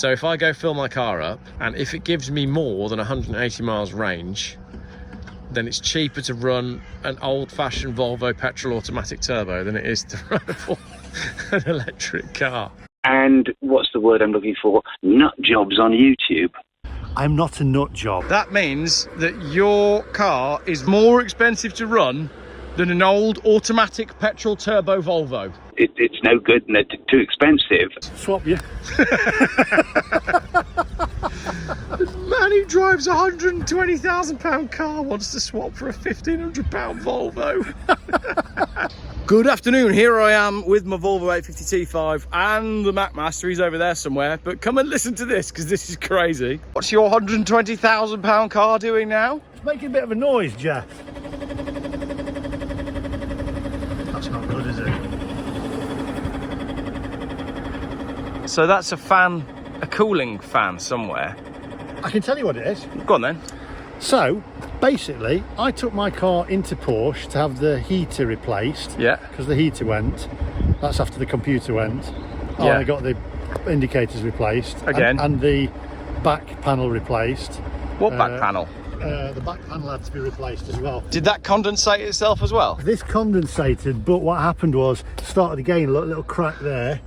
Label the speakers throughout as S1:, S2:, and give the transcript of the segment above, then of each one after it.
S1: So if I go fill my car up, and if it gives me more than 180 miles range, then it's cheaper to run an old-fashioned Volvo petrol automatic turbo than it is to run an electric car.
S2: And what's the word I'm looking for? Nut jobs on YouTube.
S3: I'm not a nut job.
S1: That means that your car is more expensive to run than an old automatic petrol turbo Volvo.
S2: It's no good and they're too expensive.
S3: Swap you.
S1: Man who drives a £120,000 car wants to swap for a £1,500 Volvo. Good afternoon, here I am with my Volvo 850 T5 and the MacMaster. He's over there somewhere, but come and listen to this because this is crazy. What's your £120,000 car doing now?
S3: It's making a bit of a noise, Geoff. That's not good, is it?
S1: So that's a fan, a cooling fan somewhere.
S3: I can tell you what it is.
S1: Go on then.
S3: So, basically, I took my car into Porsche to have the heater replaced.
S1: Yeah.
S3: Because the heater went. That's after the computer went. Oh,
S1: Yeah.
S3: I got the indicators replaced.
S1: Again.
S3: And the back panel replaced.
S1: What back panel?
S3: The back panel had to be replaced as well.
S1: Did that condensate itself as well?
S3: This condensated, but what happened was, started again, look, little crack there.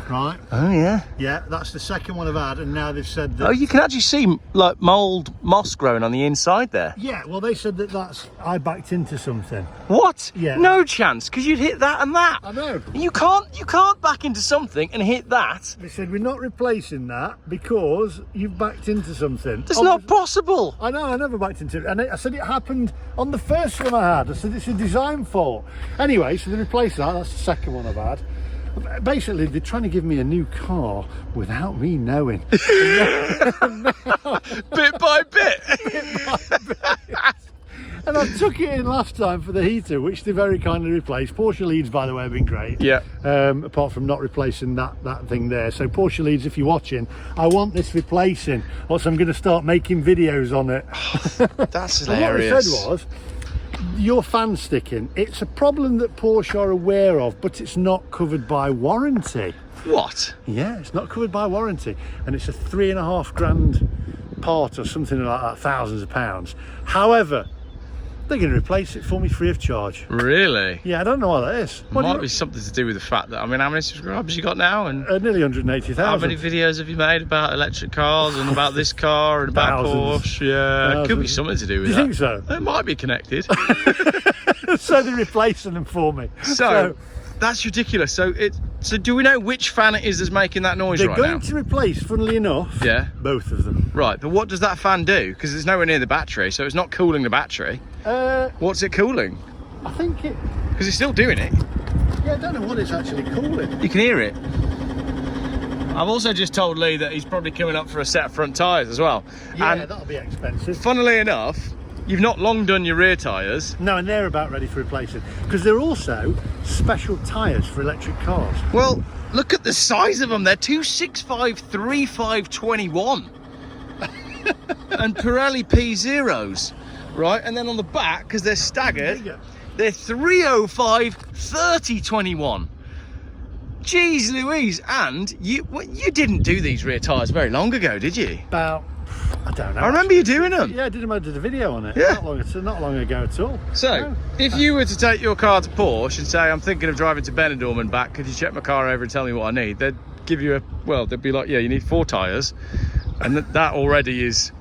S3: Right.
S1: Oh yeah.
S3: Yeah, that's the second one I've had, and now they've said that.
S1: Oh, you can actually see like moss growing on the inside there.
S3: Yeah, well, they said that I backed into something.
S1: What?
S3: Yeah.
S1: No chance, because you'd hit that and that.
S3: I know.
S1: You can't back into something and hit that.
S3: They said we're not replacing that because you've backed into something.
S1: That's not possible.
S3: I know, I never backed into it. And I said it happened on the first one I had. I said it's a design fault. Anyway, so they replaced that. That's the second one I've had. Basically, they're trying to give me a new car without me knowing.
S1: Bit by bit.
S3: And I took it in last time for the heater, which they very kindly replaced. Porsche leads, by the way, have been great.
S1: Yeah.
S3: Apart from not replacing that thing there. So Porsche leads, if you're watching, I want this replacing. Or so I'm going to start making videos on it.
S1: That's
S3: And what
S1: hilarious.
S3: they said was, your fan sticking, it's a problem that Porsche are aware of, but it's not covered by warranty.
S1: What?
S3: Yeah, it's not covered by warranty, and it's a £3,500 part or something like that, thousands of pounds. However, they're going to replace it for me free of charge.
S1: Really?
S3: Yeah, I don't know what that is. What
S1: Might be something to do with the fact that, I mean, how many subscribers you got now? And
S3: nearly 180,000.
S1: how many videos have you made about electric cars and about this car and about
S3: Thousands.
S1: Porsche? Yeah, it could be
S3: Thousands.
S1: something to do with
S3: Do you
S1: that.
S3: think so?
S1: It might be connected.
S3: So they're replacing them for me.
S1: So that's ridiculous. So do we know which fan it is that's making that noise
S3: they're
S1: right
S3: going
S1: now?
S3: to replace, funnily enough,
S1: Yeah.
S3: both of them.
S1: Right, but what does that fan do? Because it's nowhere near the battery, so it's not cooling the battery. What's it cooling?
S3: I think it.
S1: Because it's still doing it.
S3: Yeah, I don't know what it's actually cooling.
S1: You can hear it. I've also just told Lee that he's probably coming up for a set of front tyres as well.
S3: Yeah,
S1: And
S3: that'll be expensive.
S1: funnily enough, you've not long done your rear tyres.
S3: No, and they're about ready for replacing because they're also special tyres for electric cars.
S1: Well, look at the size of them. They're 265 3521 and Pirelli P0s, right? And then on the back, because they're staggered,
S3: Bigger.
S1: they're 305 3021. Jeez Louise, and you didn't do these rear tyres very long ago, did you?
S3: About, I don't know.
S1: I remember you doing them.
S3: Yeah, I did a video on it.
S1: Yeah.
S3: Not long ago at all.
S1: So,
S3: No.
S1: if you were to take your car to Porsche and say, I'm thinking of driving to Benidorm and back, could you check my car over and tell me what I need? They'd give you they'd be like, yeah, you need 4 tyres. And that already is...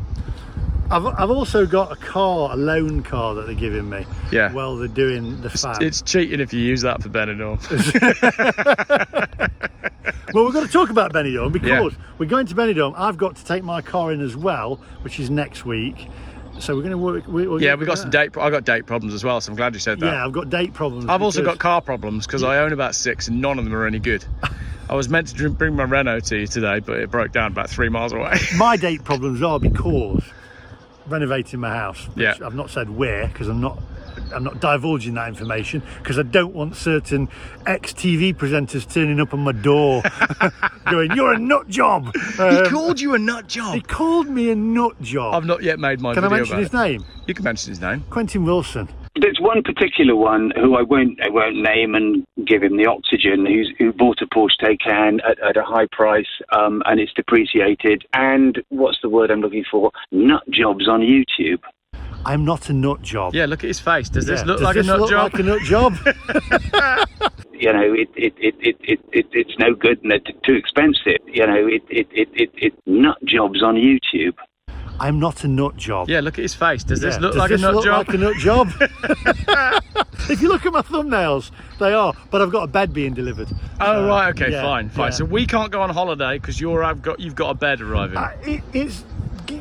S3: I've also got a loan car that they're giving me.
S1: Yeah.
S3: Well, they're doing the fan.
S1: It's cheating if you use that for Benidorm.
S3: Well, we're going to talk about Benidorm because
S1: Yeah.
S3: we're going to Benidorm. I've got to take my car in as well, which is next week. So we're going to work.
S1: Yeah, we got some I got date problems as well, so I'm glad you said that.
S3: Yeah, I've got date problems.
S1: I've also
S3: because-
S1: got car problems because I own about 6 and none of them are any good. I was meant to bring my Renault to you today, but it broke down about 3 miles away.
S3: My date problems are because renovating my house. Which
S1: Yeah.
S3: I've not said where because I'm not divulging that information because I don't want certain ex-TV presenters turning up on my door going, "You're a nut job."
S1: He called you a nut
S3: He
S1: job.
S3: called me a nut job.
S1: I've not yet made my
S3: Can I
S1: video
S3: mention
S1: about
S3: his
S1: it.
S3: name?
S1: You can mention his name.
S3: Quentin Wilson.
S2: There's one particular one who I won't name and give him the oxygen, who bought a Porsche Taycan at a high price, and it's depreciated. And what's the word I'm looking for? Nut jobs on YouTube.
S3: I'm not a nut job.
S1: Yeah, look at his face. Does this look
S3: Does
S1: like
S3: this
S1: a nut
S3: look
S1: job?
S3: like a nut job?
S2: You know, it's no good and it's too expensive. You know, nut jobs on YouTube.
S3: I'm not a nut job.
S1: Yeah, look at his face. Does this look
S3: Does
S1: like
S3: this
S1: a nut
S3: look
S1: job?
S3: like a nut job? If you look at my thumbnails, they are. But I've got a bed being delivered.
S1: Oh right, okay,
S3: yeah,
S1: fine.
S3: yeah.
S1: So we can't go on holiday because you've got a bed arriving.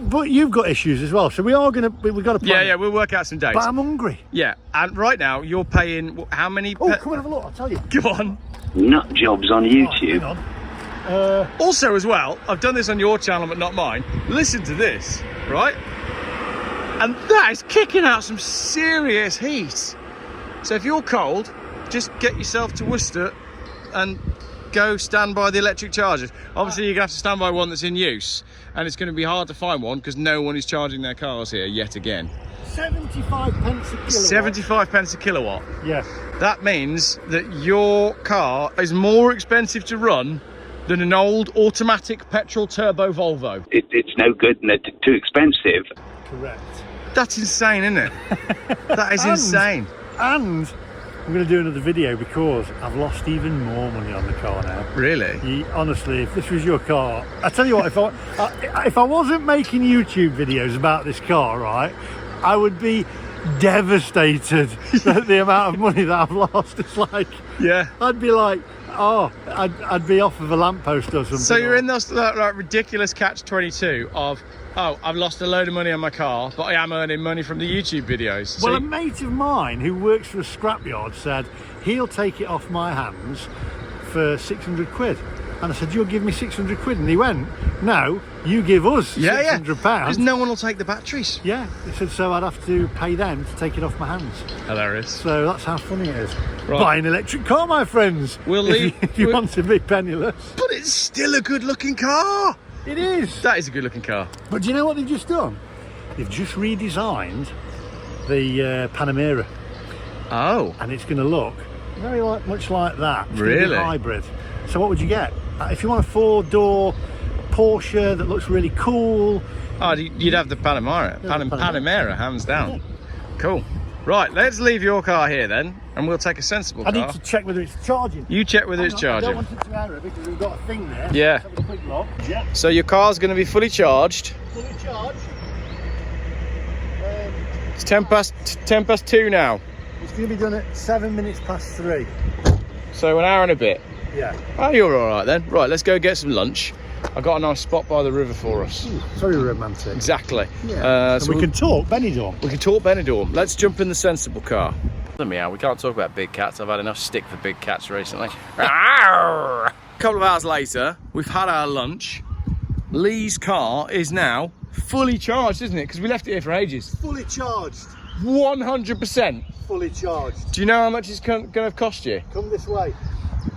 S3: But you've got issues as well, so we've got to plan.
S1: Yeah, we'll work out some dates.
S3: But I'm hungry.
S1: Yeah, and right now you're paying how many?
S3: Oh, come and have a look. I'll tell you.
S1: Go on.
S2: Nut jobs on YouTube.
S3: Oh, hang on.
S1: Also, as well, I've done this on your channel, but not mine. Listen to this, right? And that is kicking out some serious heat. So if you're cold, just get yourself to Worcester and go stand by the electric chargers. Obviously, you're gonna have to stand by one that's in use, and it's going to be hard to find one because no one is charging their cars here yet again.
S3: 75 pence a kilowatt.
S1: 75 pence a kilowatt.
S3: Yes.
S1: That means that your car is more expensive to run than an old automatic petrol turbo Volvo.
S2: It's no good and it's too expensive.
S3: Correct.
S1: That's insane, isn't it? That is insane.
S3: And I'm going to do another video because I've lost even more money on the car now.
S1: Really?
S3: Honestly, if this was your car, I tell you what, if I wasn't making YouTube videos about this car, right, I would be devastated at the amount of money that I've lost. It's like,
S1: Yeah.
S3: I'd be like, oh, I'd be off of a lamppost or something.
S1: So you're in that like ridiculous catch-22 of, oh, I've lost a load of money on my car, but I am earning money from the YouTube videos. So
S3: Well, a mate of mine who works for a scrapyard said he'll take it off my hands for 600 quid. And I said, you'll give me 600 quid? And he went, no, you give us 600
S1: because
S3: pounds.
S1: no one will take the batteries.
S3: Yeah, he said, so I'd have to pay them to take it off my hands.
S1: Hilarious.
S3: So that's how funny it is.
S1: Right.
S3: Buy an electric car, my friends.
S1: We'll
S3: if
S1: leave-
S3: you, if you want to be penniless.
S1: But it's still a good-looking car.
S3: It is.
S1: That is a good-looking car.
S3: But do you know what they've just done? They've just redesigned the Panamera.
S1: Oh.
S3: And it's going to look very much like that. It's
S1: Really?
S3: gonna be hybrid. So what would you get? If you want a 4-door Porsche that looks really cool.
S1: Oh, you'd have the Panamera.
S3: Yeah, the Panamera.
S1: Panamera, hands down. Cool. Right, let's leave your car here then, and we'll take a sensible
S3: I
S1: car.
S3: need to check whether it's charging.
S1: You check whether it's
S3: I
S1: charging.
S3: don't want it to error because we've got a thing there.
S1: Yeah.
S3: Let's have a quick look. Yeah.
S1: So your car's going to be fully charged.
S3: Fully charged.
S1: It's 10 past 2 now.
S3: It's going to be done at 7 minutes past 3.
S1: So an hour and a bit.
S3: Yeah.
S1: Oh, you're all right then. Right, let's go get some lunch. I've got a nice spot by the river for us.
S3: Ooh, very romantic.
S1: Exactly.
S3: Yeah.
S1: So
S3: we can talk Benidorm.
S1: We can talk Benidorm. Let's jump in the sensible car. Let me out. We can't talk about big cats. I've had enough stick for big cats recently. A couple of hours later, we've had our lunch. Lee's car is now fully charged, isn't it? Because we left it here for ages.
S3: Fully charged.
S1: 100%.
S3: Fully charged.
S1: Do you know how much it's going to cost you?
S3: Come this way.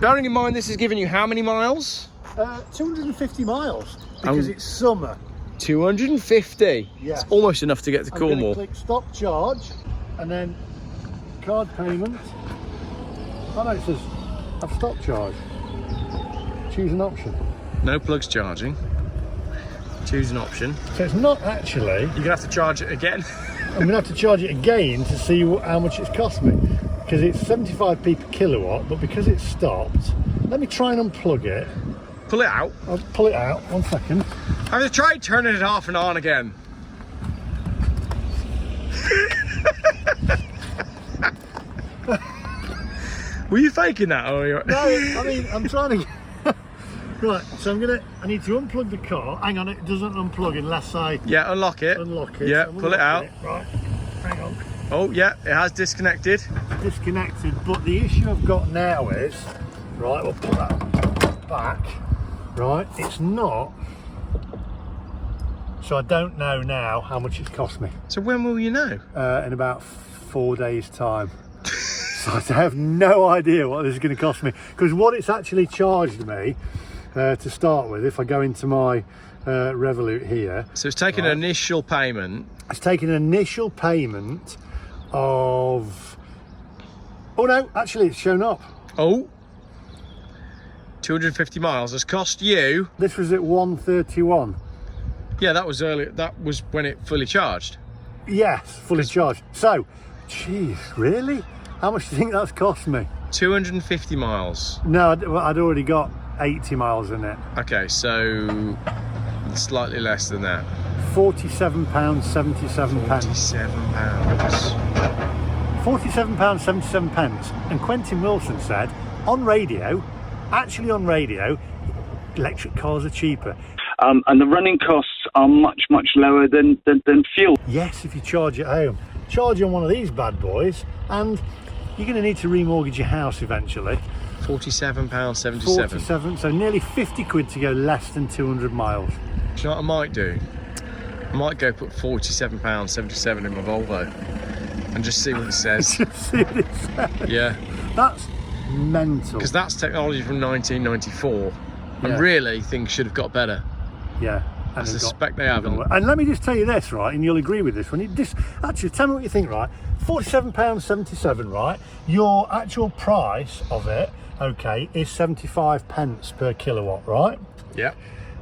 S1: Bearing in mind this is giving you how many miles?
S3: 250 miles because it's summer.
S1: 250.
S3: Yes.
S1: It's almost enough to get to
S3: I'm going to
S1: Cornwall.
S3: click stop charge and then card payment. Oh no, it says I've stopped charge. Choose an option.
S1: No plugs charging. Choose an option.
S3: So it's not actually.
S1: You're going to have to charge it again.
S3: I'm going to have to charge it again to see how much it's cost me because it's 75p per kilowatt, but because it's stopped, let me try and unplug it.
S1: Pull it out.
S3: I'll pull it out, 1 second.
S1: Have you tried turning it off and on again? Were you faking that? Or
S3: No, I mean, I'm trying to... Right, so I need to unplug the car. Hang on, it doesn't unplug unless I
S1: Yeah, unlock it.
S3: unlock it.
S1: Yeah,
S3: I'm
S1: pull it out.
S3: unlocking Right, hang on.
S1: Oh, yeah, it has disconnected.
S3: Disconnected, but the issue I've got now is, right, we'll put that back. Right, it's not. So I don't know now how much it's cost me.
S1: So when will you know?
S3: In about 4 days' time. So I have no idea what this is going to cost me because what it's actually charged me to start with, if I go into my Revolut here.
S1: So it's taken an initial payment.
S3: It's taken an initial payment of... Oh no, actually it's shown up.
S1: Oh, 250 miles has cost you.
S3: This was at 131.
S1: Yeah, that was earlier. That was when it fully charged.
S3: Yes, fully charged. So, geez, really? How much do you think that's cost me?
S1: 250 miles.
S3: No, I'd already got 80 miles in it.
S1: Okay, so slightly less than that.
S3: £47.77.
S1: £47.
S3: £47.77. And Quentin Wilson said on radio, actually on radio, electric cars are cheaper.
S2: And the running costs are much, much lower than fuel.
S3: Yes, if you charge at home. Charge on one of these bad boys and you're going to need to remortgage your house eventually.
S1: £47.77.
S3: 47, so nearly 50 quid to go less than 200 miles.
S1: Do you know what I might do? I might go put £47.77 in my Volvo and just see what it says.
S3: Just see what it says.
S1: Yeah.
S3: That's mental.
S1: Because that's technology from 1994 and
S3: Yeah.
S1: really things should have got better.
S3: Yeah.
S1: I suspect they haven't.
S3: And let me just tell you this, right, and you'll agree with this one. Actually, tell me what you think, right? £47.77, right? Your actual price of it, okay, is 75 pence per kilowatt, right?
S1: Yeah.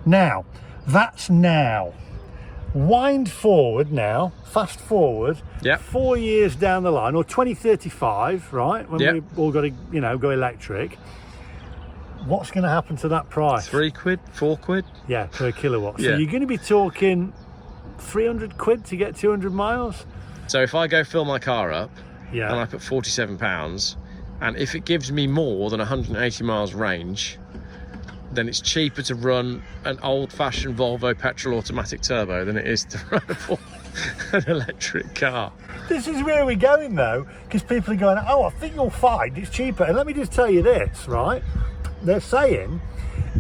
S3: Now, that's now. Wind forward now, fast forward,
S1: Yep.
S3: 4 years down the line, or 2035, right? When
S1: Yep.
S3: we've all got to, go electric. What's going to happen to that price?
S1: 3 quid, 4 quid.
S3: Yeah, per kilowatt.
S1: Yeah.
S3: So you're going to be talking 300 quid to get 200 miles?
S1: So if I go fill my car up
S3: Yeah.
S1: and I put £47, and if it gives me more than 180 miles range, then it's cheaper to run an old-fashioned Volvo petrol automatic turbo than it is to run an electric car.
S3: This is where we're going though, because people are going, oh, I think you'll find it's cheaper. And let me just tell you this, right? They're saying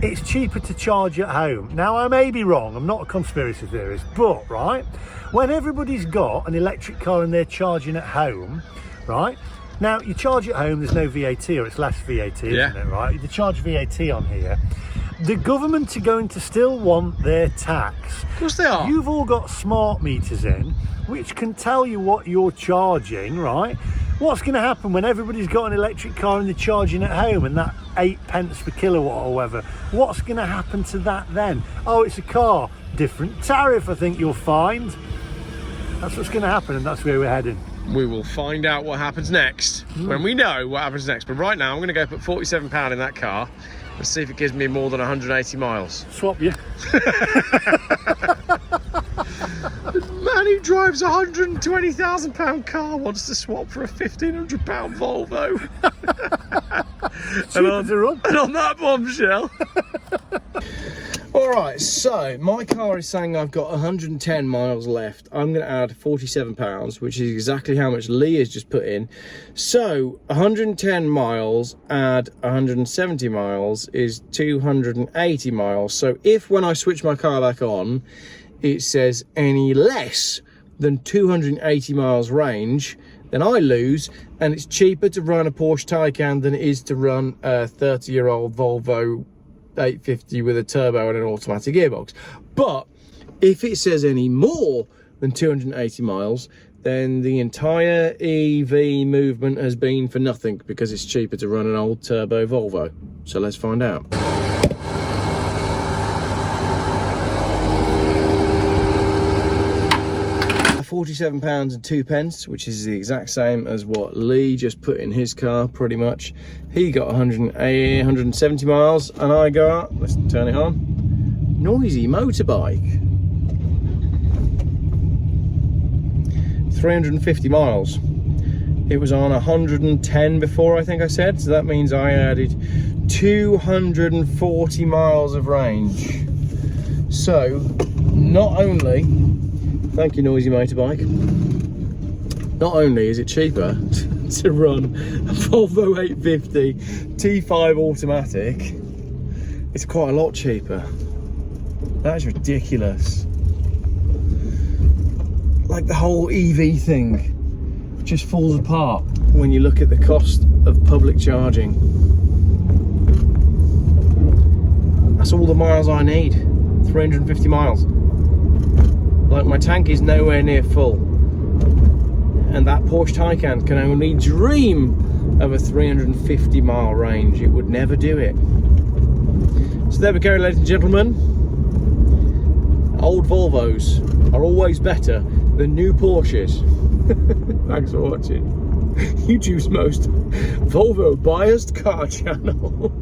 S3: it's cheaper to charge at home. Now, I may be wrong, I'm not a conspiracy theorist, but, right, when everybody's got an electric car and they're charging at home, right? Now, you charge at home, there's no VAT, or it's less VAT, isn't
S1: Yeah.
S3: it, right? You charge VAT on here. The government are going to still want their tax.
S1: Of course they are.
S3: You've all got smart meters in, which can tell you what you're charging, right? What's going to happen when everybody's got an electric car and they're charging at home and that 8 pence per kilowatt or whatever? What's going to happen to that then? Oh, it's a car. Different tariff, I think you'll find. That's what's going to happen, and that's where we're heading.
S1: We will find out what happens next when we know what happens next. But right now, I'm going to go put £47 in that car and see if it gives me more than 180 miles.
S3: Swap you.
S1: Man who drives a £120,000 car wants to swap for a £1,500 Volvo.
S3: Cheaper to run.
S1: And on that bombshell. Alright, so my car is saying I've got 110 miles left. I'm going to add £47, which is exactly how much Lee has just put in. So 110 miles add 170 miles is 280 miles. So if when I switch my car back on, it says any less than 280 miles range, then I lose, and it's cheaper to run a Porsche Taycan than it is to run a 30-year-old Volvo 850 with a turbo and an automatic gearbox. But if it says any more than 280 miles, then the entire EV movement has been for nothing, because it's cheaper to run an old turbo Volvo. So let's find out. £47.02, which is the exact same as what Lee just put in his car, pretty much. He got 170 miles, and I got, let's turn it on, noisy motorbike. 350 miles. It was on 110 before, I think I said, so that means I added 240 miles of range. So, not only, thank you noisy motorbike, not only is it cheaper to run a Volvo 850 T5 automatic, it's quite a lot cheaper. That's ridiculous. Like, the whole EV thing just falls apart when you look at the cost of public charging. That's all the miles I need, 350 miles. Like, my tank is nowhere near full. and that Porsche Taycan can only dream of a 350 mile range. It would never do it. So there we go, ladies and gentlemen. Old Volvos are always better than new Porsches. Thanks for watching YouTube's most Volvo biased car channel.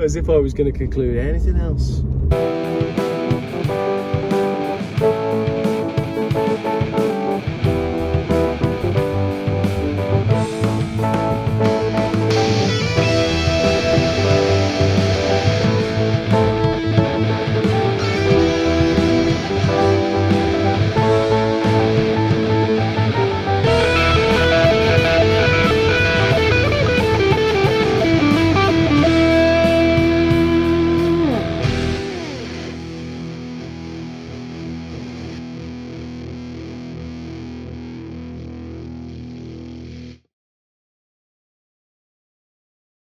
S1: As if I was going to conclude anything else.